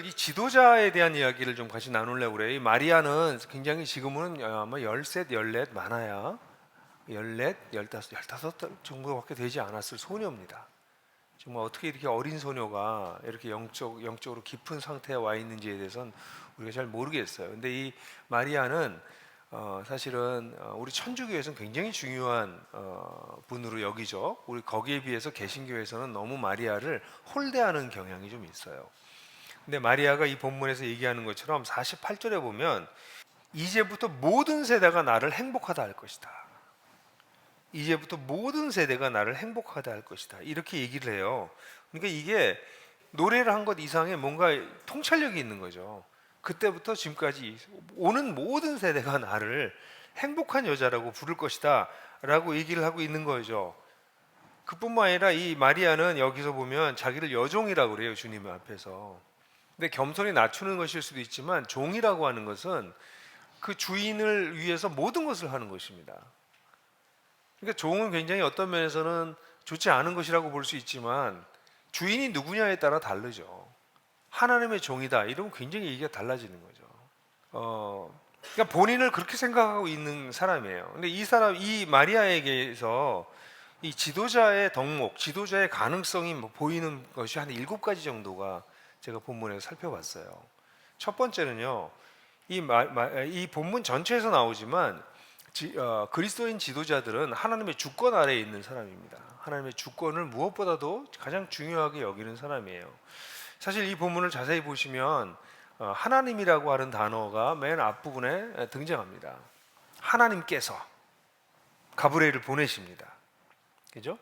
오늘 이 지도자에 대한 이야기를 좀 같이 나누려고 그래요. 이 마리아는 굉장히 지금은 아마 13, 14 많아야 14, 15 정도밖에 되지 않았을 소녀입니다. 정말 어떻게 이렇게 어린 소녀가 이렇게 영적으로 깊은 상태에 와 있는지에 대해서는 우리가 잘 모르겠어요. 근데 이 마리아는 사실은 우리 천주교에서는 굉장히 중요한 분으로 여기죠. 우리 거기에 비해서 개신교에서는 너무 마리아를 홀대하는 경향이 좀 있어요. 근데 마리아가 이 본문에서 얘기하는 것처럼 48절에 보면 이제부터 모든 세대가 나를 행복하다 할 것이다. 이제부터 모든 세대가 나를 행복하다 할 것이다. 이렇게 얘기를 해요. 그러니까 이게 노래를 한 것 이상의 뭔가 통찰력이 있는 거죠. 그때부터 지금까지 오는 모든 세대가 나를 행복한 여자라고 부를 것이다 라고 얘기를 하고 있는 거죠. 그뿐만 아니라 이 마리아는 여기서 보면 자기를 여종이라고 그래요. 주님 앞에서. 근데 겸손히 낮추는 것일 수도 있지만 종이라고 하는 것은 그 주인을 위해서 모든 것을 하는 것입니다. 그러니까 종은 굉장히 어떤 면에서는 좋지 않은 것이라고 볼 수 있지만 주인이 누구냐에 따라 다르죠. 하나님의 종이다 이러면 굉장히 얘기가 달라지는 거죠. 그러니까 본인을 그렇게 생각하고 있는 사람이에요. 근데 이 마리아에게서 이 지도자의 덕목, 지도자의 가능성이 보이는 것이 한 7가지 정도가 제가 본문에서 살펴봤어요. 첫 번째는요, 이 본문 전체에서 나오지만 그리스도인 지도자들은 하나님의 주권 아래에 있는 사람입니다. 하나님의 주권을 무엇보다도 가장 중요하게 여기는 사람이에요. 사실 이 본문을 자세히 보시면 하나님이라고 하는 단어가 맨 앞부분에 등장합니다. 하나님께서 가브리엘을 보내십니다. 그죠?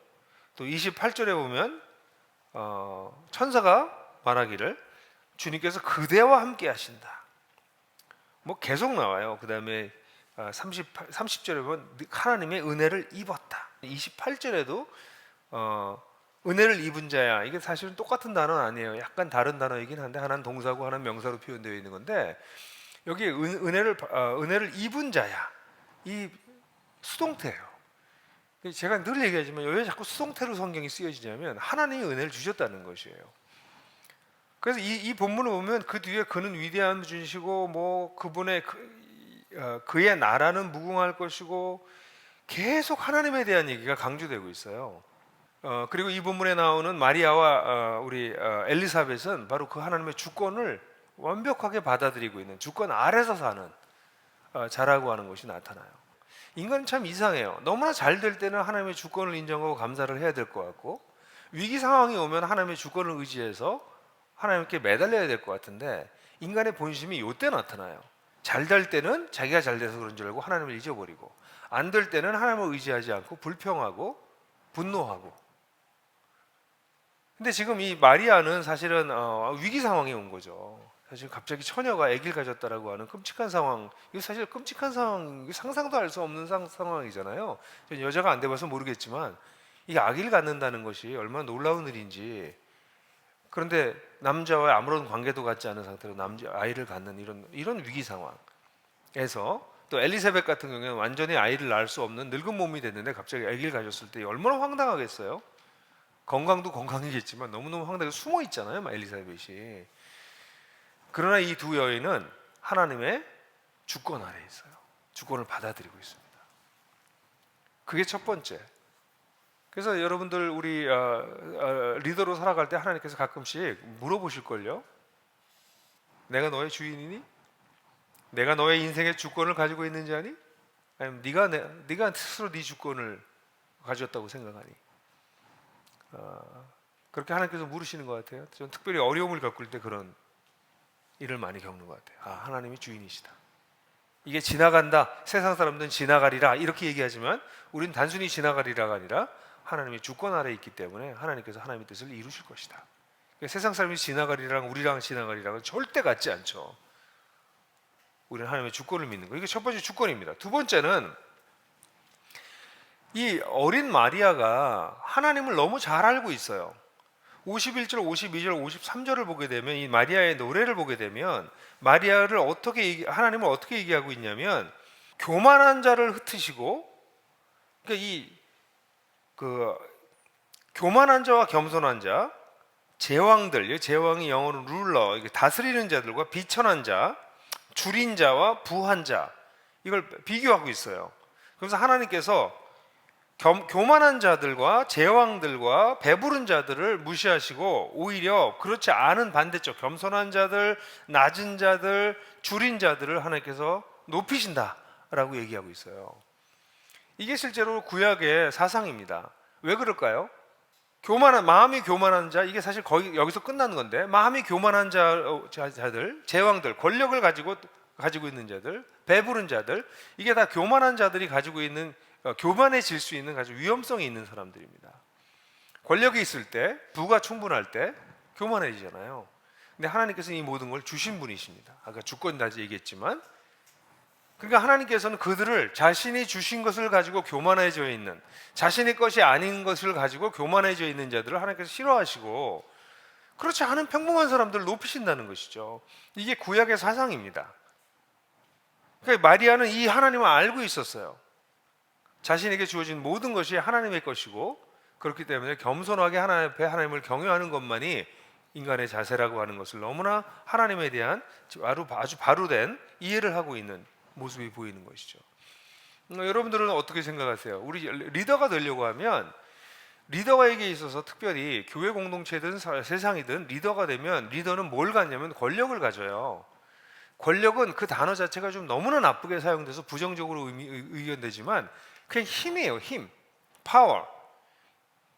또 28절에 보면 천사가 말하기를 주님께서 그대와 함께 하신다. 뭐 계속 나와요. 그 다음에 30절에 보면 하나님의 은혜를 입었다. 28절에도 은혜를 입은 자야. 이게 사실은 똑같은 단어는 아니에요. 약간 다른 단어이긴 한데 하나는 동사고 하나는 명사로 표현되어 있는 건데 여기 은혜를 입은 자야. 이 수동태예요. 제가 늘 얘기하지만 왜 자꾸 수동태로 성경이 쓰여지냐면 하나님이 은혜를 주셨다는 것이에요. 그래서 이 본문을 보면 그 뒤에 그는 위대한 분이시고 뭐 그분의 그의 나라는 무궁할 것이고 계속 하나님에 대한 얘기가 강조되고 있어요. 그리고 이 본문에 나오는 마리아와 우리 엘리사벳은 바로 그 하나님의 주권을 완벽하게 받아들이고 있는 주권 아래서 사는 자라고 하는 것이 나타나요. 인간은 참 이상해요. 너무나 잘 될 때는 하나님의 주권을 인정하고 감사를 해야 될 것 같고 위기 상황이 오면 하나님의 주권을 의지해서 하나님께 매달려야 될 것 같은데 인간의 본심이 이때 나타나요. 잘 될 때는 자기가 잘 돼서 그런 줄 알고 하나님을 잊어버리고 안 될 때는 하나님을 의지하지 않고 불평하고 분노하고. 근데 지금 이 마리아는 사실은 위기 상황에 온 거죠. 사실 갑자기 처녀가 아기를 가졌다라고 하는 끔찍한 상황. 이거 사실 끔찍한 상황, 상상도 할 수 없는 상황이잖아요. 여자가 안 돼봐서 모르겠지만 이게 아기를 갖는다는 것이 얼마나 놀라운 일인지. 그런데 남자와 아무런 관계도 갖지 않은 상태로 아이를 갖는 이런 위기 상황에서 또 엘리사벳 같은 경우에는 완전히 아이를 낳을 수 없는 늙은 몸이 됐는데 갑자기 아기를 가졌을 때 얼마나 황당하겠어요. 건강도 건강이겠지만 너무너무 황당하게 숨어 있잖아요, 엘리사벳이. 그러나 이 두 여인은 하나님의 주권 아래에 있어요. 주권을 받아들이고 있습니다. 그게 첫 번째. 그래서 여러분들 우리 리더로 살아갈 때 하나님께서 가끔씩 물어보실걸요. 내가 너의 주인이니? 내가 너의 인생의 주권을 가지고 있는지 아니? 아니면 네가 스스로 네 주권을 가졌다고 생각하니? 그렇게 하나님께서 물으시는 것 같아요. 저는 특별히 어려움을 겪을 때 그런 일을 많이 겪는 것 같아요. 하나님이 주인이시다. 이게 지나간다. 세상 사람들은 지나가리라 이렇게 얘기하지만 우리는 단순히 지나가리라가 아니라 하나님의 주권 아래에 있기 때문에 하나님께서 하나님의 뜻을 이루실 것이다. 그러니까 세상 사람이 지나가리랑 우리랑 지나가리랑은 절대 같지 않죠. 우리는 하나님의 주권을 믿는 거예요. 이게 첫 번째 주권입니다. 두 번째는 이 어린 마리아가 하나님을 너무 잘 알고 있어요. 51절, 52절, 53절을 보게 되면 이 마리아의 노래를 보게 되면 마리아를 하나님을 어떻게 얘기하고 있냐면 교만한 자를 흩으시고 그러니까 교만한 자와 겸손한 자 제왕들, 이 제왕이 영어로 룰러, 이게 다스리는 자들과 비천한 자, 줄인 자와 부한 자, 이걸 비교하고 있어요. 그래서 하나님께서 교만한 자들과 제왕들과 배부른 자들을 무시하시고 오히려 그렇지 않은 반대쪽 겸손한 자들, 낮은 자들, 줄인 자들을 하나님께서 높이신다라고 얘기하고 있어요. 이게 실제로 구약의 사상입니다. 왜 그럴까요? 마음이 교만한 자, 이게 사실 거의 여기서 끝나는 건데, 마음이 교만한 자들, 제왕들, 권력을 가지고 있는 자들, 배부른 자들, 이게 다 교만한 자들이 가지고 있는, 교만해질 수 있는 아주 위험성이 있는 사람들입니다. 권력이 있을 때, 부가 충분할 때 교만해지잖아요. 근데 하나님께서는 이 모든 걸 주신 분이십니다. 아까 주권자지 얘기했지만, 그러니까 하나님께서는 그들을 자신이 주신 것을 가지고 교만해져 있는, 자신의 것이 아닌 것을 가지고 교만해져 있는 자들을 하나님께서 싫어하시고, 그렇지 않은 평범한 사람들을 높이신다는 것이죠. 이게 구약의 사상입니다. 그러니까 마리아는 이 하나님을 알고 있었어요. 자신에게 주어진 모든 것이 하나님의 것이고, 그렇기 때문에 겸손하게 하나님 앞에 하나님을 경외하는 것만이 인간의 자세라고 하는 것을 너무나 하나님에 대한 아주 바로된 이해를 하고 있는 모습이 보이는 것이죠. 여러분들은 어떻게 생각하세요? 우리 리더가 되려고 하면, 리더에게 있어서 특별히 교회 공동체든 세상이든 리더가 되면, 리더는 뭘 갖냐면 권력을 가져요. 권력은 그 단어 자체가 좀 너무나 나쁘게 사용돼서 부정적으로 의견되지만 그냥 힘이에요. 힘, 파워.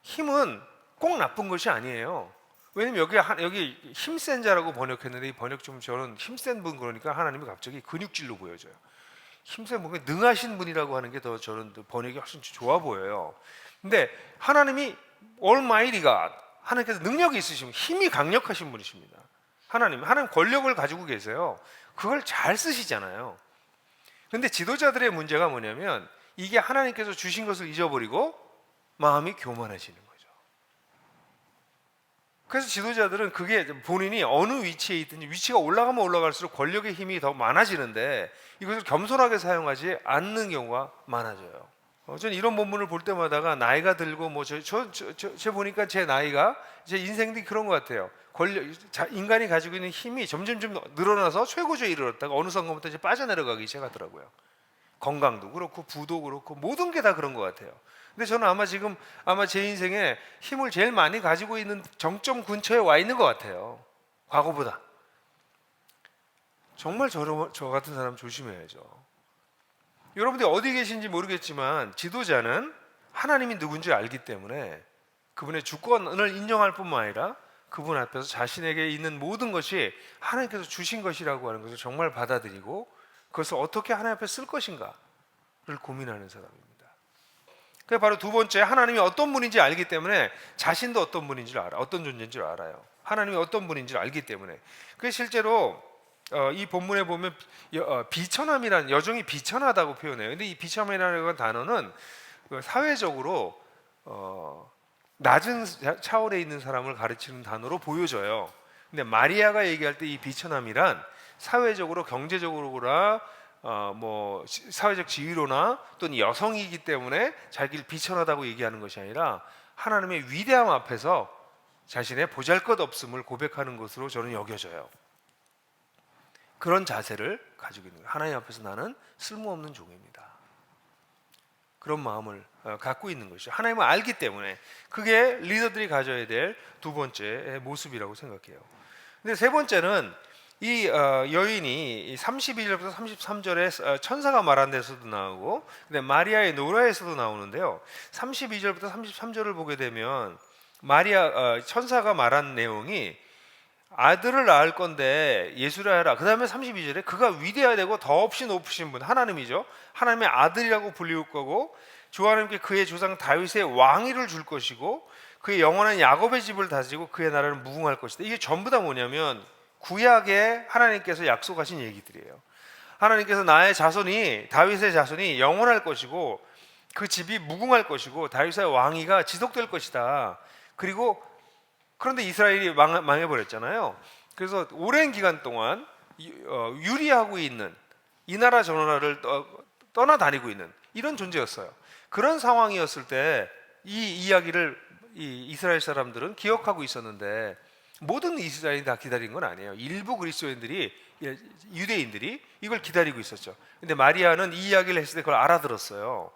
힘은 꼭 나쁜 것이 아니에요. 왜냐면 여기 힘센 자라고 번역했는데, 이 번역 좀 저는 힘센 분 그러니까 하나님이 갑자기 근육질로 보여져요. 힘센 분, 능하신 분이라고 하는 게 더 저는 번역이 훨씬 좋아 보여요. 근데 하나님이 Almighty God, 하나님께서 능력이 있으시면 힘이 강력하신 분이십니다. 하나님 권력을 가지고 계세요. 그걸 잘 쓰시잖아요. 근데 지도자들의 문제가 뭐냐면, 이게 하나님께서 주신 것을 잊어버리고 마음이 교만해지는 거죠. 그래서 지도자들은 그게 본인이 어느 위치에 있든지, 위치가 올라가면 올라갈수록 권력의 힘이 더 많아지는데 이것을 겸손하게 사용하지 않는 경우가 많아져요. 저는 이런 본문을 볼 때마다가 나이가 들고 제 보니까 제 나이가, 제 인생도 그런 것 같아요. 인간이 가지고 있는 힘이 점점 늘어나서 최고조에 이르렀다가 어느 순간부터 이제 빠져내려가기 시작하더라고요. 건강도 그렇고 부도 그렇고 모든 게 다 그런 것 같아요. 근데 저는 아마 제 인생에 힘을 제일 많이 가지고 있는 정점 근처에 와 있는 것 같아요. 과거보다. 정말 저 같은 사람 조심해야죠. 여러분들이 어디 계신지 모르겠지만 지도자는 하나님이 누군지 알기 때문에 그분의 주권을 인정할 뿐만 아니라 그분 앞에서 자신에게 있는 모든 것이 하나님께서 주신 것이라고 하는 것을 정말 받아들이고, 그것을 어떻게 하나님 앞에 쓸 것인가를 고민하는 사람입니다. 그게 바로 두 번째, 하나님이 어떤 분인지 알기 때문에 자신도 어떤 분인지를 알아, 어떤 존재인지를 알아요. 하나님이 어떤 분인지를 알기 때문에. 그게 실제로 이 본문에 보면 비천함이라는, 여종이 비천하다고 표현해요. 근데 이 비천함이라는 단어는 사회적으로 낮은 차원에 있는 사람을 가르치는 단어로 보여져요. 근데 마리아가 얘기할 때 이 비천함이란 사회적으로, 경제적으로나 사회적 지위로나 또는 여성이기 때문에 자기를 비천하다고 얘기하는 것이 아니라 하나님의 위대함 앞에서 자신의 보잘것없음을 고백하는 것으로 저는 여겨져요. 그런 자세를 가지고 있는 거예요. 하나님 앞에서 나는 쓸모없는 종입니다. 그런 마음을 갖고 있는 것이죠. 하나님을 알기 때문에. 그게 리더들이 가져야 될 두 번째 모습이라고 생각해요. 근데 세 번째는 이 여인이 32절부터 33절에 천사가 말한 데서도 나오고, 근데 마리아의 노래에서도 나오는데요. 32절부터 33절을 보게 되면 천사가 말한 내용이 아들을 낳을 건데 예수라 해라. 그 다음에 32절에 그가 위대하되고 더없이 높으신 분, 하나님이죠. 하나님의 아들이라고 불리울 거고, 주 하나님께 그의 조상 다윗의 왕위를 줄 것이고, 그의 영원한 야곱의 집을 다스리고 그의 나라를 무궁할 것이다. 이게 전부 다 뭐냐면 구약에 하나님께서 약속하신 얘기들이에요. 하나님께서 나의 자손이, 다윗의 자손이 영원할 것이고, 그 집이 무궁할 것이고, 다윗의 왕위가 지속될 것이다. 그런데 이스라엘이 망해버렸잖아요. 그래서 오랜 기간 동안 유리하고 있는, 이 나라 저 나라를 떠나다니고 있는 이런 존재였어요. 그런 상황이었을 때 이 이야기를 이 이스라엘 사람들은 기억하고 있었는데, 모든 이스라엘이 다 기다린 건 아니에요. 일부 그리스도인들이, 유대인들이 이걸 기다리고 있었죠. 근데 마리아는 이 이야기를 했을 때 그걸 알아들었어요.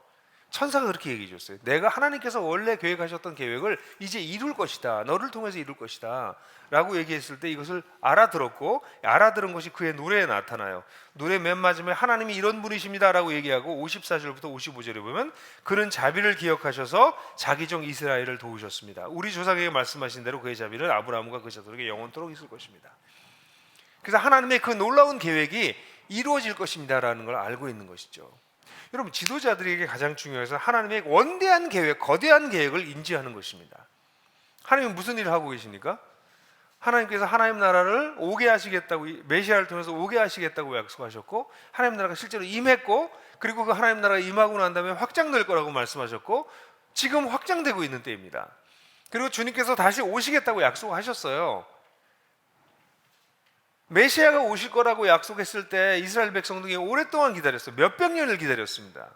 천사가 그렇게 얘기해 줬어요. 내가 하나님께서 원래 계획하셨던 계획을 이제 이룰 것이다. 너를 통해서 이룰 것이다 라고 얘기했을 때 이것을 알아들었고, 알아들은 것이 그의 노래에 나타나요. 노래 맨 마지막에 하나님이 이런 분이십니다 라고 얘기하고 54절부터 55절에 보면 그는 자비를 기억하셔서 자기 종 이스라엘을 도우셨습니다. 우리 조상에게 말씀하신 대로 그의 자비는 아브라함과 그 자손에게 영원토록 있을 것입니다. 그래서 하나님의 그 놀라운 계획이 이루어질 것입니다 라는 걸 알고 있는 것이죠. 여러분, 지도자들에게 가장 중요해서 하나님의 원대한 계획, 거대한 계획을 인지하는 것입니다. 하나님은 무슨 일을 하고 계십니까? 하나님께서 하나님 나라를 오게 하시겠다고, 메시아를 통해서 오게 하시겠다고 약속하셨고, 하나님 나라가 실제로 임했고, 그리고 그 하나님 나라가 임하고 난 다음에 확장될 거라고 말씀하셨고, 지금 확장되고 있는 때입니다. 그리고 주님께서 다시 오시겠다고 약속하셨어요. 메시아가 오실 거라고 약속했을 때 이스라엘 백성들이 오랫동안 기다렸어요. 몇백 년을 기다렸습니다.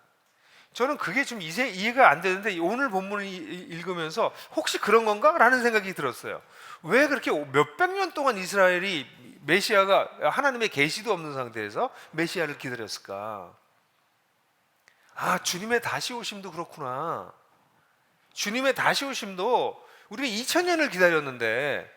저는 그게 좀 이해가 안 되는데 오늘 본문을 읽으면서 혹시 그런 건가? 라는 생각이 들었어요. 왜 그렇게 몇백 년 동안 이스라엘이 메시아가, 하나님의 계시도 없는 상태에서 메시아를 기다렸을까? 아, 주님의 다시 오심도 그렇구나. 주님의 다시 오심도 우리가 2000년을 기다렸는데,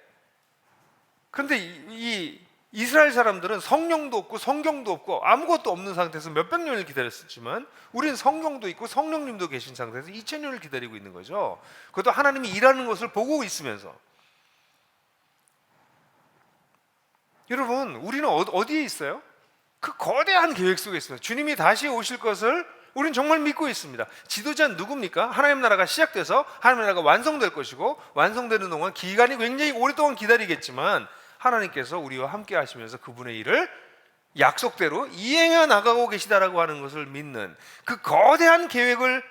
그런데 이 이스라엘 사람들은 성령도 없고 성경도 없고 아무것도 없는 상태에서 몇백 년을 기다렸었지만 우리는 성경도 있고 성령님도 계신 상태에서 2000년을 기다리고 있는 거죠. 그것도 하나님이 일하는 것을 보고 있으면서. 여러분, 우리는 어디에 있어요? 그 거대한 계획 속에 있습니다. 주님이 다시 오실 것을 우리는 정말 믿고 있습니다. 지도자는 누굽니까? 하나님 나라가 시작돼서 하나님 나라가 완성될 것이고, 완성되는 동안 기간이 굉장히 오랫동안 기다리겠지만 하나님께서 우리와 함께 하시면서 그분의 일을 약속대로 이행해 나가고 계시다라고 하는 것을 믿는, 그 거대한 계획을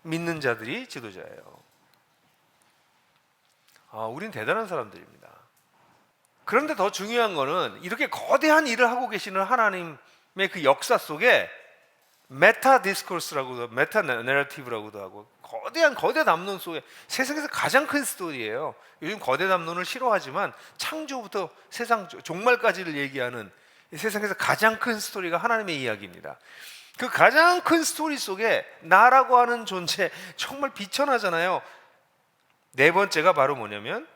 믿는 자들이 지도자예요. 우린 대단한 사람들입니다. 그런데 더 중요한 거는 이렇게 거대한 일을 하고 계시는 하나님의 그 역사 속에 메타 디스코스라고도, 메타 내러티브라고도 하고, 거대 담론 속에 세상에서 가장 큰 스토리예요. 요즘 거대 담론을 싫어하지만 창조부터 세상 종말까지를 얘기하는 세상에서 가장 큰 스토리가 하나님의 이야기입니다. 그 가장 큰 스토리 속에 나라고 하는 존재, 정말 비천하잖아요. 네 번째가 바로 뭐냐면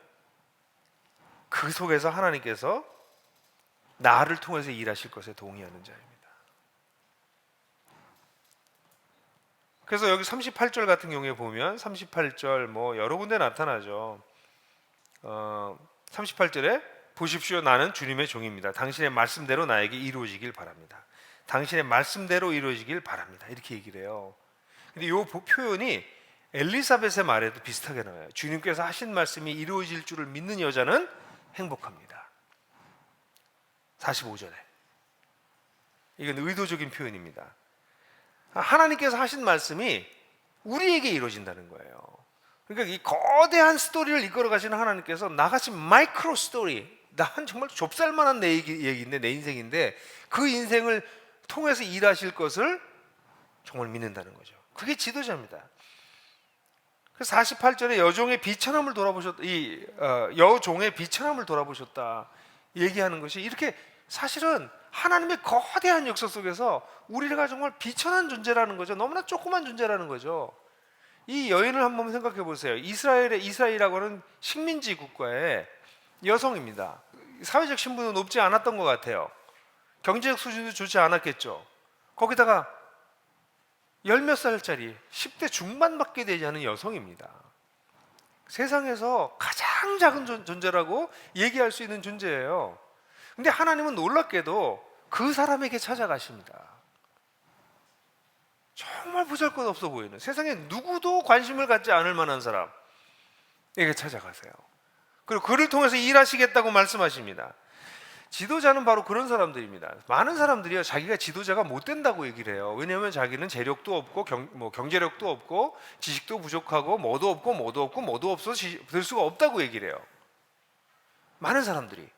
그 속에서 하나님께서 나를 통해서 일하실 것에 동의하는 자입니다. 그래서 여기 38절 같은 경우에 보면 38절 뭐 여러 군데 나타나죠. 38절에 보십시오, 나는 주님의 종입니다. 당신의 말씀대로 나에게 이루어지길 바랍니다. 당신의 말씀대로 이루어지길 바랍니다. 이렇게 얘기를 해요. 근데 이 표현이 엘리사벳의 말에도 비슷하게 나와요. 주님께서 하신 말씀이 이루어질 줄을 믿는 여자는 행복합니다. 45절에. 이건 의도적인 표현입니다. 하나님께서 하신 말씀이 우리에게 이루어진다는 거예요. 그러니까 이 거대한 스토리를 이끌어 가시는 하나님께서 나같이 마이크로 스토리, 난 정말 좁쌀만한 내 얘기인데, 내 인생인데 그 인생을 통해서 일하실 것을 정말 믿는다는 거죠. 그게 지도자입니다. 그래서 48절에 여종의 비천함을 돌아보셨다, 여종의 비천함을 돌아보셨다 얘기하는 것이, 이렇게 사실은 하나님의 거대한 역사 속에서 우리가 정말 비천한 존재라는 거죠. 너무나 조그만 존재라는 거죠. 이 여인을 한번 생각해 보세요. 이스라엘이라고 하는 식민지 국가의 여성입니다. 사회적 신분은 높지 않았던 것 같아요. 경제적 수준도 좋지 않았겠죠. 거기다가 열몇 살짜리 10대 중반밖에 되지 않은 여성입니다. 세상에서 가장 작은 존재라고 얘기할 수 있는 존재예요. 근데 하나님은 놀랍게도 그 사람에게 찾아가십니다. 정말 보잘것없어 보이는, 세상에 누구도 관심을 갖지 않을 만한 사람에게 찾아가세요. 그리고 그를 통해서 일하시겠다고 말씀하십니다. 지도자는 바로 그런 사람들입니다. 많은 사람들이요, 자기가 지도자가 못 된다고 얘기를 해요. 왜냐하면 자기는 재력도 없고 경제력도 없고 지식도 부족하고 뭐도 없어서 될 수가 없다고 얘기를 해요. 많은 사람들이.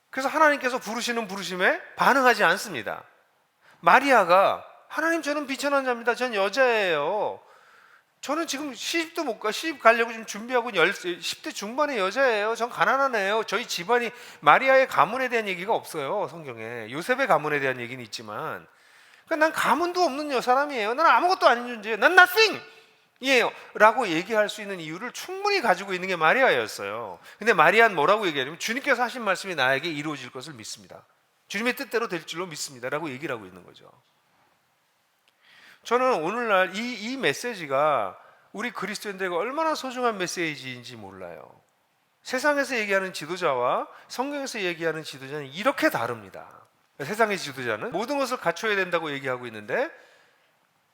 그래서 하나님께서 부르시는 부르심에 반응하지 않습니다. 마리아가, 하나님, 저는 비천한 자입니다. 전 여자예요. 저는 지금 시집도 못 가, 시집 가려고 지금 준비하고 10대 중반의 여자예요. 전 가난한 애예요. 저희 집안이 마리아의 가문에 대한 얘기가 없어요, 성경에. 요셉의 가문에 대한 얘기는 있지만, 그러니까 난 가문도 없는 사람이에요. 난 아무것도 아닌 존재예요. 난 nothing 이에요 라고 얘기할 수 있는 이유를 충분히 가지고 있는 게 마리아였어요. 근데 마리아는 뭐라고 얘기하냐면, 주님께서 하신 말씀이 나에게 이루어질 것을 믿습니다. 주님의 뜻대로 될 줄로 믿습니다 라고 얘기를 하고 있는 거죠. 저는 오늘날 이 메시지가 우리 그리스도인들에게 얼마나 소중한 메시지인지 몰라요. 세상에서 얘기하는 지도자와 성경에서 얘기하는 지도자는 이렇게 다릅니다. 세상의 지도자는 모든 것을 갖춰야 된다고 얘기하고 있는데,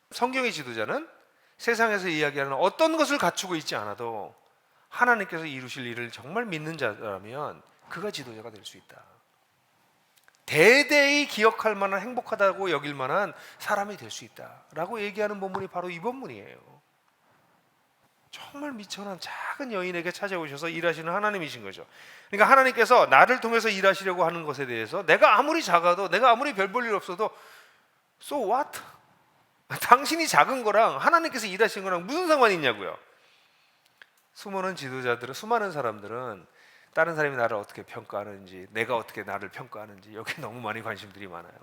성경의 지도자는 세상에서 이야기하는 어떤 것을 갖추고 있지 않아도 하나님께서 이루실 일을 정말 믿는 자라면 그가 지도자가 될 수 있다. 대대히 기억할 만한, 행복하다고 여길 만한 사람이 될 수 있다라고 얘기하는 본문이 바로 이 본문이에요. 정말 미천한 작은 여인에게 찾아오셔서 일하시는 하나님이신 거죠. 그러니까 하나님께서 나를 통해서 일하시려고 하는 것에 대해서 내가 아무리 작아도, 내가 아무리 별 볼 일 없어도 so what? 당신이 작은 거랑 하나님께서 일하신 거랑 무슨 상관이 있냐고요. 수많은 지도자들은, 수많은 사람들은 다른 사람이 나를 어떻게 평가하는지, 내가 어떻게 나를 평가하는지 여기에 너무 많이 관심들이 많아요.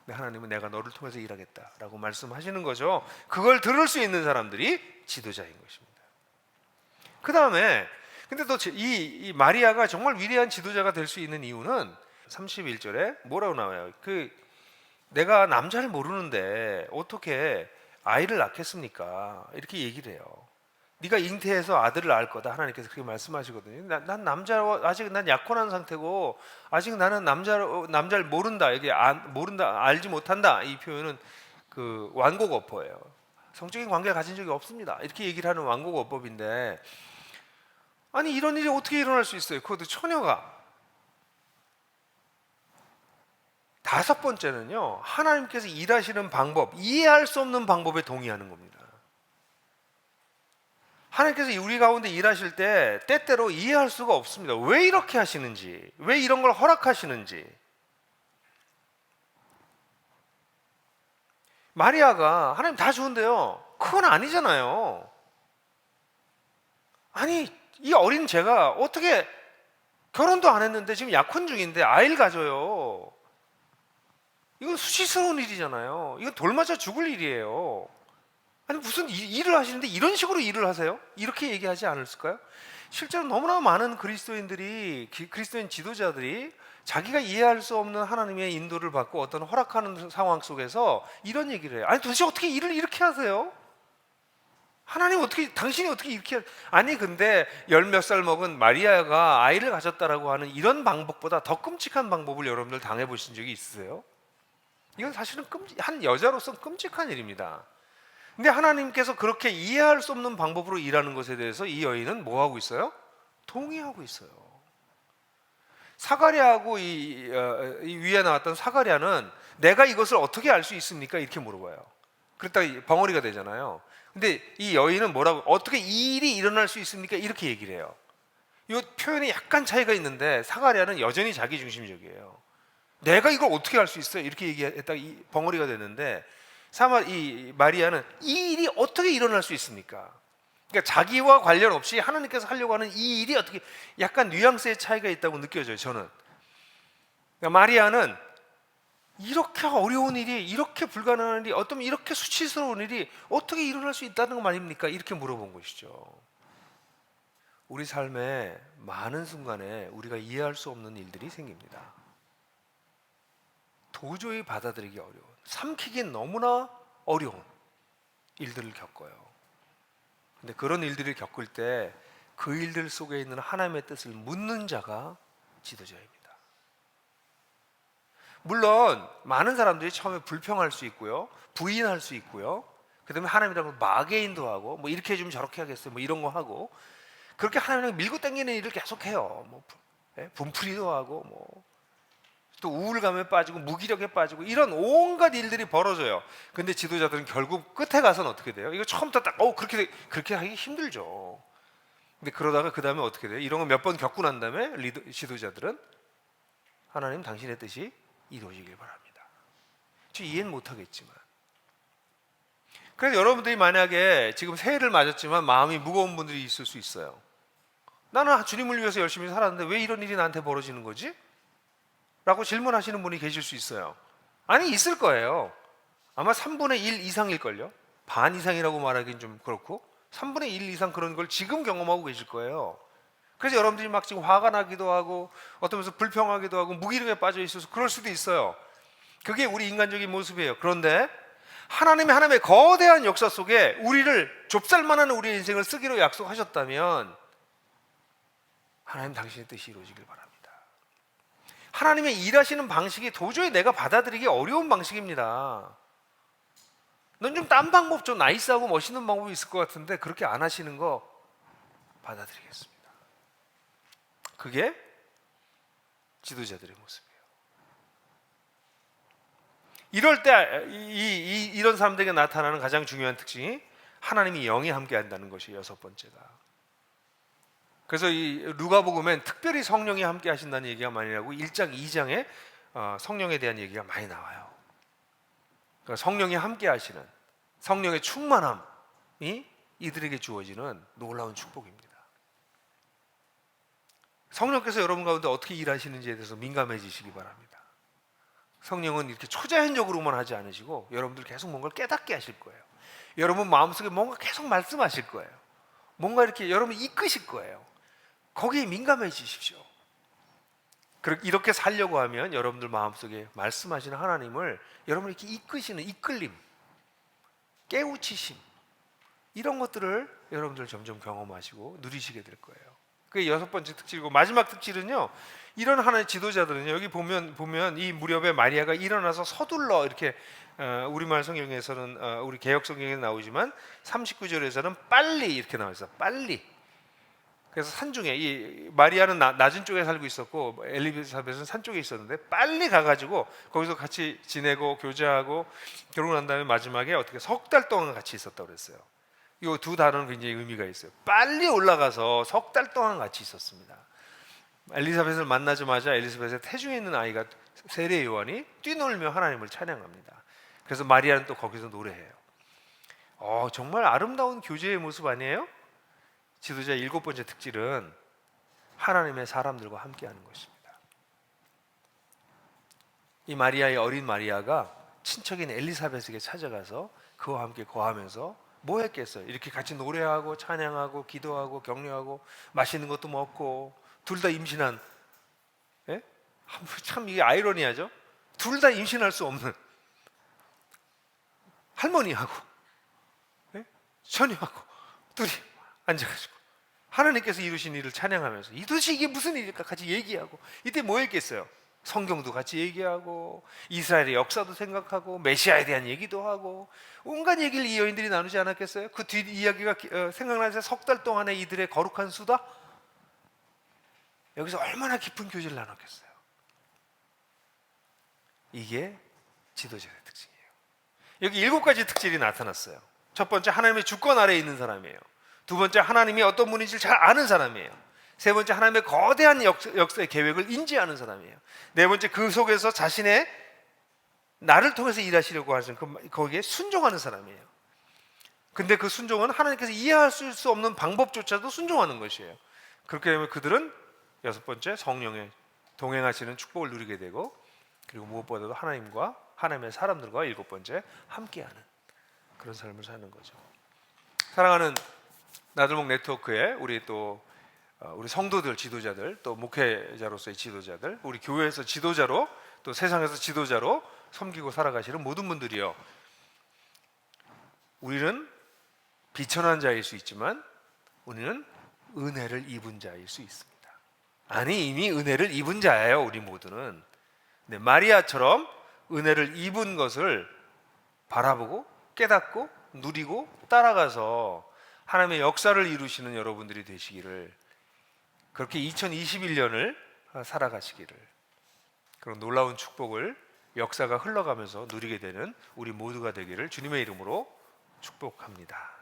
근데 하나님은 내가 너를 통해서 일하겠다라고 말씀하시는 거죠. 그걸 들을 수 있는 사람들이 지도자인 것입니다. 그 다음에 근데 또 이 마리아가 정말 위대한 지도자가 될 수 있는 이유는 31절에 뭐라고 나와요? 내가 남자를 모르는데 어떻게 아이를 낳겠습니까? 이렇게 얘기를 해요. 네가 잉태해서 아들을 낳을 거다, 하나님께서 그렇게 말씀하시거든요. 난 남자와 아직 난 약혼한 상태고 아직 나는 남자를 모른다. 이게 모른다, 알지 못한다. 이 표현은 그 완곡어법이에요. 성적인 관계를 가진 적이 없습니다. 이렇게 얘기를 하는 완곡어법인데, 아니 이런 일이 어떻게 일어날 수 있어요? 그것도 처녀가. 다섯 번째는요, 하나님께서 일하시는 방법, 이해할 수 없는 방법에 동의하는 겁니다. 하나님께서 우리 가운데 일하실 때 때때로 이해할 수가 없습니다. 왜 이렇게 하시는지, 왜 이런 걸 허락하시는지. 마리아가 하나님 다 좋은데요, 그건 아니잖아요. 아니 이 어린 제가 어떻게, 결혼도 안 했는데 지금 약혼 중인데 아이를 가져요. 이건 수치스러운 일이잖아요. 이건 돌맞아 죽을 일이에요. 아니 무슨 일을 하시는데 이런 식으로 일을 하세요? 이렇게 얘기하지 않았을까요? 실제로 너무나 많은 그리스도인들이, 그리스도인 지도자들이 자기가 이해할 수 없는 하나님의 인도를 받고 어떤 허락하는 상황 속에서 이런 얘기를 해요. 아니 도대체 어떻게 일을 이렇게 하세요? 하나님 어떻게, 당신이 어떻게 이렇게, 아니 근데 열 몇 살 먹은 마리아가 아이를 가졌다라고 하는 이런 방법보다 더 끔찍한 방법을 여러분들 당해보신 적이 있으세요? 이건 사실은 한 여자로서 끔찍한 일입니다. 근데 하나님께서 그렇게 이해할 수 없는 방법으로 일하는 것에 대해서 이 여인은 뭐 하고 있어요? 동의하고 있어요. 사가랴하고 이 위에 나왔던 사가랴는 내가 이것을 어떻게 알 수 있습니까? 이렇게 물어봐요. 그랬다가 벙어리가 되잖아요. 근데 이 여인은 뭐라고, 어떻게 이 일이 일어날 수 있습니까? 이렇게 얘기를 해요. 이 표현이 약간 차이가 있는데 사가랴는 여전히 자기 중심적이에요. 내가 이걸 어떻게 알 수 있어요? 이렇게 얘기했다가 벙어리가 됐는데, 이 마리아는 이 일이 어떻게 일어날 수 있습니까? 그러니까 자기와 관련 없이 하나님께서 하려고 하는 이 일이 어떻게, 약간 뉘앙스의 차이가 있다고 느껴져요, 저는. 그러니까 마리아는 이렇게 어려운 일이, 이렇게 불가능한 일이, 어쩌면 이렇게 수치스러운 일이 어떻게 일어날 수 있다는 거 말입니까? 이렇게 물어본 것이죠. 우리 삶의 많은 순간에 우리가 이해할 수 없는 일들이 생깁니다. 도저히 받아들이기 어려운, 삼키긴 너무나 어려운 일들을 겪어요. 근데 그런 일들을 겪을 때 그 일들 속에 있는 하나님의 뜻을 묻는 자가 지도자입니다. 물론 많은 사람들이 처음에 불평할 수 있고요, 부인할 수 있고요, 그 다음에 하나님이라고 마개인도 하고, 뭐 이렇게 해주면 저렇게 하겠어요, 뭐 이런 거 하고, 그렇게 하나님을 밀고 당기는 일을 계속해요. 뭐 분풀이도 하고, 뭐 또 우울감에 빠지고 무기력에 빠지고, 이런 온갖 일들이 벌어져요. 근데 지도자들은 결국 끝에 가서는 어떻게 돼요? 이거 처음부터 딱 그렇게 하기 힘들죠. 근데 그러다가 그 다음에 어떻게 돼요? 이런 거 몇 번 겪고 난 다음에 지도자들은 하나님 당신의 뜻이 이루어지길 바랍니다. 저 이해는 못하겠지만, 그래서 여러분들이 만약에 지금 새해를 맞았지만 마음이 무거운 분들이 있을 수 있어요. 나는 주님을 위해서 열심히 살았는데 왜 이런 일이 나한테 벌어지는 거지? 라고 질문하시는 분이 계실 수 있어요. 아니, 있을 거예요. 아마 3분의 1 이상일걸요. 반 이상이라고 말하기는 좀 그렇고 3분의 1 이상 그런 걸 지금 경험하고 계실 거예요. 그래서 여러분들이 막 지금 화가 나기도 하고 어떤 면에서 불평하기도 하고 무기력에 빠져 있어서 그럴 수도 있어요. 그게 우리 인간적인 모습이에요. 그런데 하나님의 거대한 역사 속에 우리를 좁쌀만한 우리의 인생을 쓰기로 약속하셨다면 하나님 당신의 뜻이 이루어지길 바랍니다. 하나님의 일하시는 방식이 도저히 내가 받아들이기 어려운 방식입니다. 넌 좀 딴 방법, 좀 나이스하고 멋있는 방법이 있을 것 같은데 그렇게 안 하시는 거 받아들이겠습니다. 그게 지도자들의 모습이에요. 이럴 때 이런 사람들에게 나타나는 가장 중요한 특징이 하나님이 영이 함께 한다는 것이 여섯 번째가. 그래서 이 누가복음엔 특별히 성령이 함께 하신다는 얘기가 많이 나오고 1장, 2장에 성령에 대한 얘기가 많이 나와요. 그러니까 성령이 함께 하시는 성령의 충만함이 이들에게 주어지는 놀라운 축복입니다. 성령께서 여러분 가운데 어떻게 일하시는지에 대해서 민감해지시기 바랍니다. 성령은 이렇게 초자연적으로만 하지 않으시고 여러분들 계속 뭔가를 깨닫게 하실 거예요. 여러분 마음속에 뭔가 계속 말씀하실 거예요. 뭔가 이렇게 여러분 이끄실 거예요. 거기에 민감해지십시오. 이렇게 살려고 하면 여러분들 마음속에 말씀하시는 하나님을 여러분이 이렇게 이끄시는 이끌림, 깨우치심, 이런 것들을 여러분들 점점 경험하시고 누리시게 될 거예요. 그게 여섯 번째 특질이고, 마지막 특질은요, 이런 하나의 지도자들은요, 여기 보면 이 무렵에 마리아가 일어나서 서둘러 이렇게 우리말 성경에서는 우리 개역 성경에 나오지만 39절에서는 빨리 이렇게 나와 있어요. 빨리. 그래서 산중에 이 마리아는 낮은 쪽에 살고 있었고 엘리사벳은 산 쪽에 있었는데 빨리 가가지고 거기서 같이 지내고 교제하고 결혼한 다음에 마지막에 어떻게 석 달 동안 같이 있었다고 그랬어요. 이 두 단어는 굉장히 의미가 있어요. 빨리 올라가서 석 달 동안 같이 있었습니다. 엘리사벳을 만나자마자 엘리사벳의 태중에 있는 아이가 세례 요한이 뛰놀며 하나님을 찬양합니다. 그래서 마리아는 또 거기서 노래해요. 정말 아름다운 교제의 모습 아니에요? 지도자의 일곱 번째 특질은 하나님의 사람들과 함께하는 것입니다. 이 마리아의 어린 마리아가 친척인 엘리사벳에게 찾아가서 그와 함께 거하면서 뭐 했겠어요? 이렇게 같이 노래하고 찬양하고 기도하고 격려하고 맛있는 것도 먹고 둘 다 임신한, 예? 참 이게 아이러니하죠? 둘 다 임신할 수 없는 할머니하고, 예? 처녀하고 둘이 앉아가지고 하나님께서 이루신 일을 찬양하면서 이도대체 이게 무슨 일일까 같이 얘기하고, 이때 뭐 했겠어요? 성경도 같이 얘기하고 이스라엘의 역사도 생각하고 메시아에 대한 얘기도 하고 온갖 얘기를 이 여인들이 나누지 않았겠어요? 그 뒤 이야기가 생각나서 석 달 동안의 이들의 거룩한 수다, 여기서 얼마나 깊은 교제를 나눴겠어요? 이게 지도자의 특징이에요. 여기 일곱 가지 특질이 나타났어요. 첫 번째, 하나님의 주권 아래에 있는 사람이에요. 두 번째, 하나님이 어떤 분인지 잘 아는 사람이에요. 세 번째, 하나님의 거대한 역사의 계획을 인지하는 사람이에요. 네 번째, 그 속에서 자신의 나를 통해서 일하시려고 하시는 거기에 순종하는 사람이에요. 근데 그 순종은 하나님께서 이해하실 수 없는 방법조차도 순종하는 것이에요. 그렇게 되면 그들은 여섯 번째, 성령의 동행하시는 축복을 누리게 되고, 그리고 무엇보다도 하나님과 하나님의 사람들과 일곱 번째, 함께하는 그런 삶을 사는 거죠. 사랑하는 나들목 네트워크에 우리 성도들, 지도자들, 또 목회자로서의 지도자들, 우리 교회에서 지도자로, 또 세상에서 지도자로 섬기고 살아가시는 모든 분들이요, 우리는 비천한 자일 수 있지만 우리는 은혜를 입은 자일 수 있습니다. 아니, 이미 은혜를 입은 자예요, 우리 모두는. 네, 마리아처럼 은혜를 입은 것을 바라보고 깨닫고 누리고 따라가서 하나님의 역사를 이루시는 여러분들이 되시기를, 그렇게 2021년을 살아가시기를, 그런 놀라운 축복을 역사가 흘러가면서 누리게 되는 우리 모두가 되기를 주님의 이름으로 축복합니다.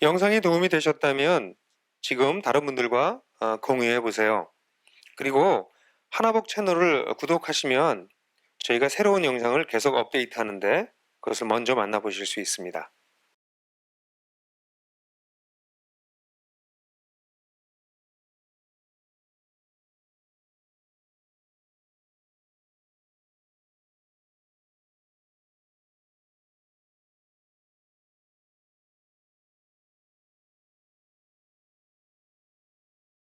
영상이 도움이 되셨다면 지금 다른 분들과 공유해 보세요. 그리고 하나복 채널을 구독하시면 저희가 새로운 영상을 계속 업데이트하는데 그것을 먼저 만나보실 수 있습니다.